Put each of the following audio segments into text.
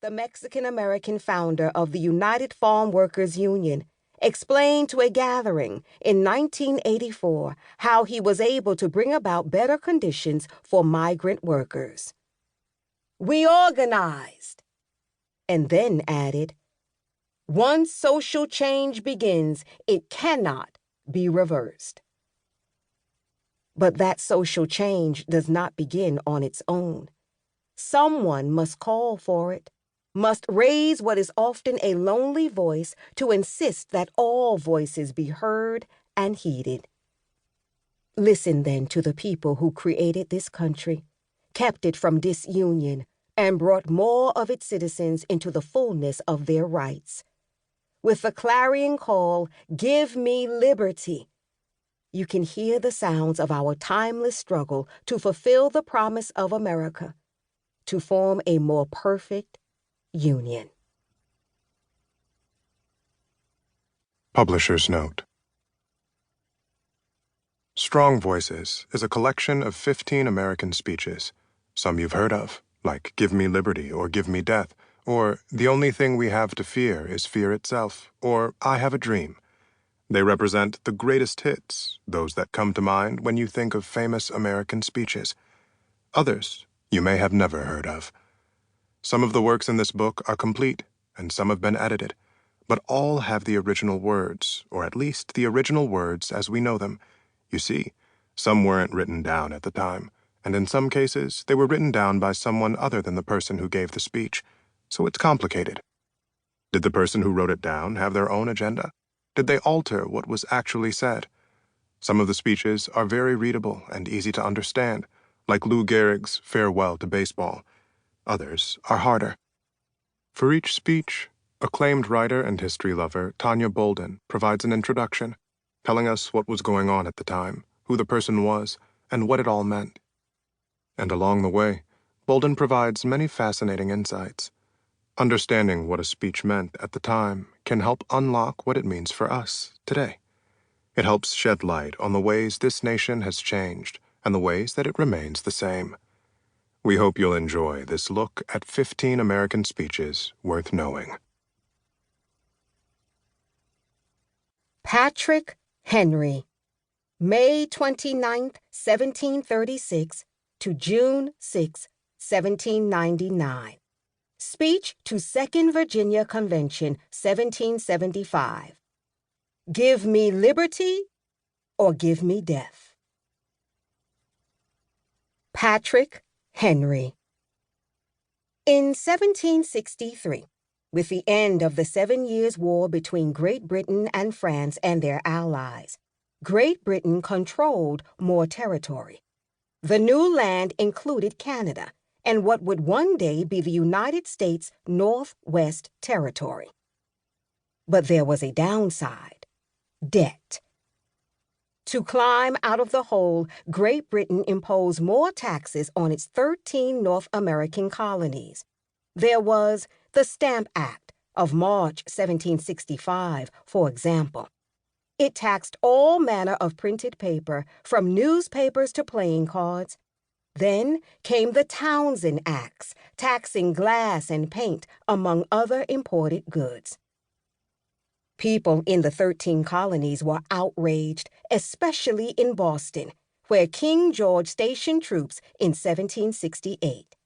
the Mexican-American founder of the United Farm Workers Union, explained to a gathering in 1984 how he was able to bring about better conditions for migrant workers. "We organized," and then added, "Once social change begins, it cannot be reversed." But that social change does not begin on its own. Someone must call for it, must raise what is often a lonely voice to insist that all voices be heard and heeded. Listen then to the people who created this country, kept it from disunion, and brought more of its citizens into the fullness of their rights. With the clarion call, "Give me liberty," you can hear the sounds of our timeless struggle to fulfill the promise of America, to form a more perfect union. Publisher's Note. Strong Voices is a collection of 15 American speeches. Some you've heard of, like "Give me liberty" or "Give me death," or "The only thing we have to fear is fear itself," or "I have a dream." They represent the greatest hits, those that come to mind when you think of famous American speeches. Others you may have never heard of. Some of the works in this book are complete, and some have been edited, but all have the original words, or at least the original words as we know them. You see, some weren't written down at the time, and in some cases they were written down by someone other than the person who gave the speech, so it's complicated. Did the person who wrote it down have their own agenda? Did they alter what was actually said? Some of the speeches are very readable and easy to understand, like Lou Gehrig's Farewell to Baseball. Others are harder. For each speech, acclaimed writer and history lover Tonya Bolden provides an introduction, telling us what was going on at the time, who the person was, and what it all meant. And along the way, Bolden provides many fascinating insights. Understanding what a speech meant at the time can help unlock what it means for us today. It helps shed light on the ways this nation has changed and the ways that it remains the same. We hope you'll enjoy this look at 15 American speeches worth knowing. Patrick Henry, May 29, 1736 to June 6, 1799. Speech to Second Virginia Convention, 1775. Give me liberty or give me death. Patrick Henry. In 1763, with the end of the 7 Years' War between Great Britain and France and their allies, Great Britain controlled more territory. The new land included Canada and what would one day be the United States Northwest Territory. But there was a downside: debt. To climb out of the hole, Great Britain imposed more taxes on its 13 North American colonies. There was the Stamp Act of March 1765, for example. It taxed all manner of printed paper, from newspapers to playing cards. Then came the Townshend Acts, taxing glass and paint, among other imported goods. People in the 13 colonies were outraged, especially in Boston, where King George stationed troops in 1768.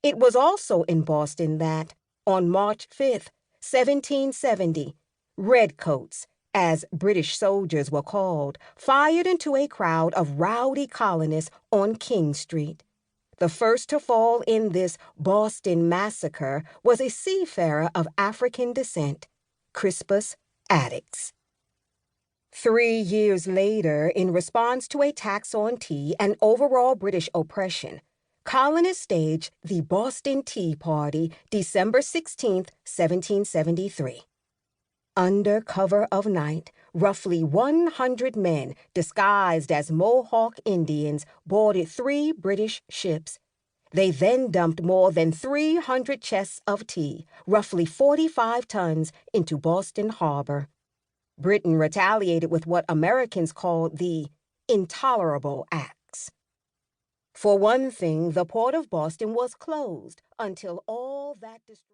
It was also in Boston that, on March 5, 1770, redcoats, as British soldiers were called, fired into a crowd of rowdy colonists on King Street. The first to fall in this Boston massacre was a seafarer of African descent, Crispus Attucks. 3 years later, in response to a tax on tea and overall British oppression, colonists staged the Boston Tea Party, December 16, 1773. Under cover of night, roughly 100 men, disguised as Mohawk Indians, boarded 3 British ships. They then dumped more than 300 chests of tea, roughly 45 tons, into Boston Harbor. Britain retaliated with what Americans called the Intolerable Acts. For one thing, the port of Boston was closed until all that destruction